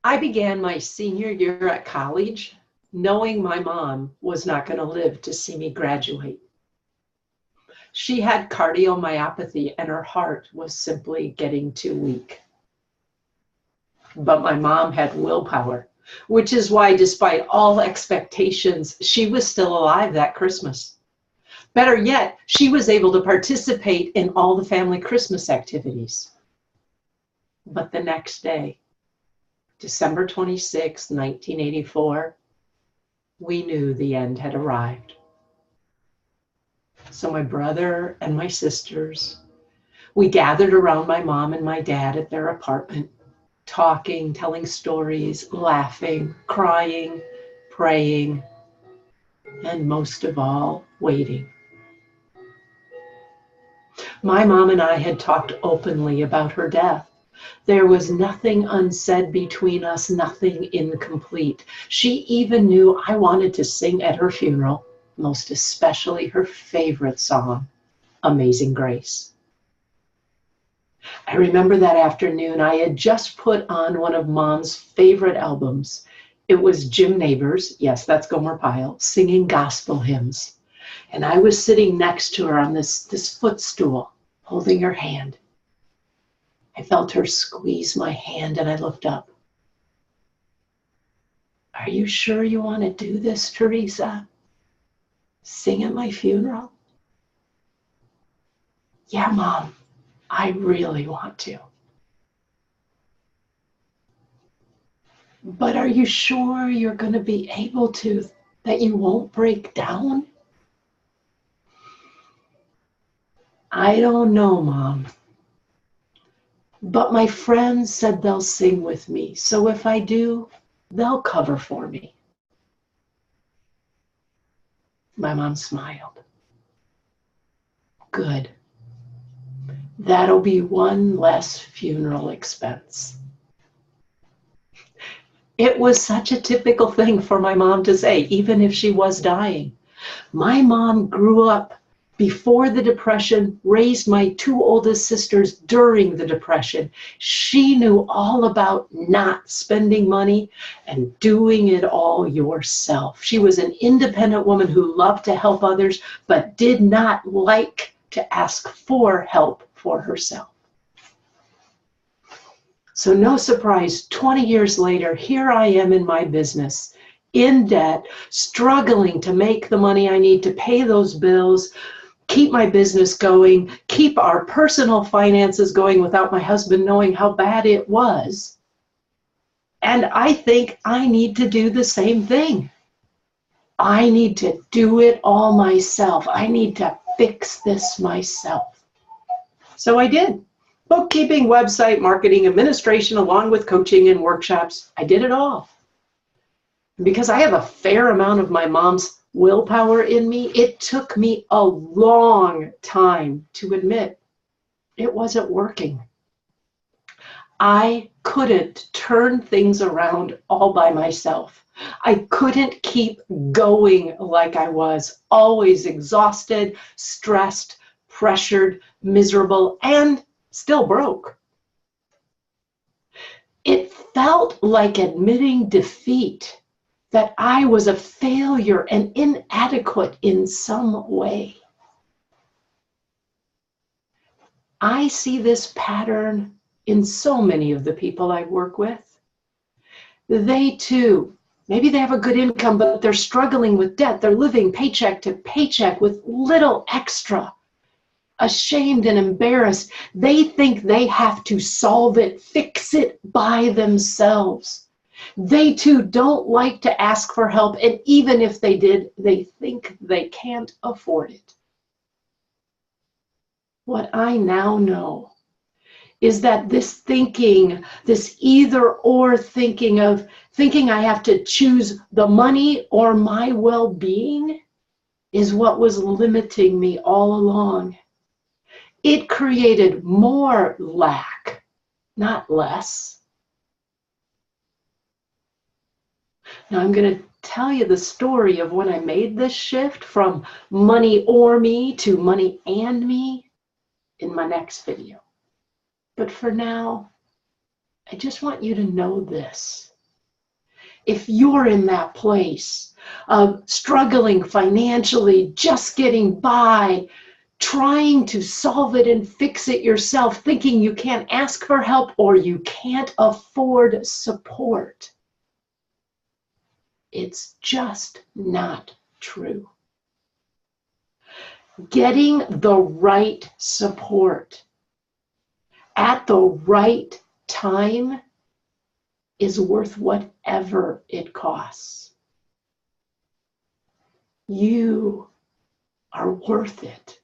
I began my senior year at college knowing my mom was not going to live to see me graduate. She had cardiomyopathy and her heart was simply getting too weak. But my mom had willpower, which is why, despite all expectations, she was still alive that Christmas. Better yet, she was able to participate in all the family Christmas activities. But the next day, December 26, 1984, we knew the end had arrived. So my brother and my sisters, we gathered around my mom and my dad at their apartment, talking, telling stories, laughing, crying, praying, and most of all, waiting. My mom and I had talked openly about her death. There was nothing unsaid between us, nothing incomplete. She even knew I wanted to sing at her funeral, most especially her favorite song, Amazing Grace. I remember that afternoon, I had just put on one of Mom's favorite albums. It was Jim Nabors, yes, that's Gomer Pyle, singing gospel hymns. And I was sitting next to her on this footstool, holding her hand. I felt her squeeze my hand and I looked up. Are you sure you want to do this, Teresa? Sing at my funeral? Yeah, Mom, I really want to. But are you sure you're going to be able to, that you won't break down? I don't know, Mom. But my friends said they'll sing with me, so if I do, they'll cover for me. My mom smiled. Good. That'll be one less funeral expense. It was such a typical thing for my mom to say, even if she was dying. My mom grew up before the Depression, raised my two oldest sisters during the Depression. She knew all about not spending money and doing it all yourself. She was an independent woman who loved to help others, but did not like to ask for help for herself. So no surprise, 20 years later, here I am in my business, in debt, struggling to make the money I need to pay those bills, keep my business going, keep our personal finances going without my husband knowing how bad it was. And I think I need to do the same thing. I need to do it all myself. I need to fix this myself. So I did. Bookkeeping, website, marketing, administration, along with coaching and workshops. I did it all. Because I have a fair amount of my mom's willpower in me, it took me a long time to admit it wasn't working. I couldn't turn things around all by myself. I couldn't keep going like I was, always exhausted, stressed, pressured, miserable, and still broke. It felt like admitting defeat, that I was a failure and inadequate in some way. I see this pattern in so many of the people I work with. They too, maybe they have a good income, but they're struggling with debt. They're living paycheck to paycheck with little extra. Ashamed and embarrassed. They think they have to solve it, fix it by themselves. They too don't like to ask for help, and even if they did, they think they can't afford it. What I now know is that this thinking, this either-or thinking of thinking I have to choose the money or my well-being is what was limiting me all along. It created more lack, not less. Now I'm going to tell you the story of when I made this shift from money or me to money and me in my next video. But for now, I just want you to know this. if you're in that place of struggling financially, just getting by, trying to solve it and fix it yourself, thinking you can't ask for help or you can't afford support. It's just not true. Getting the right support at the right time is worth whatever it costs. You are worth it.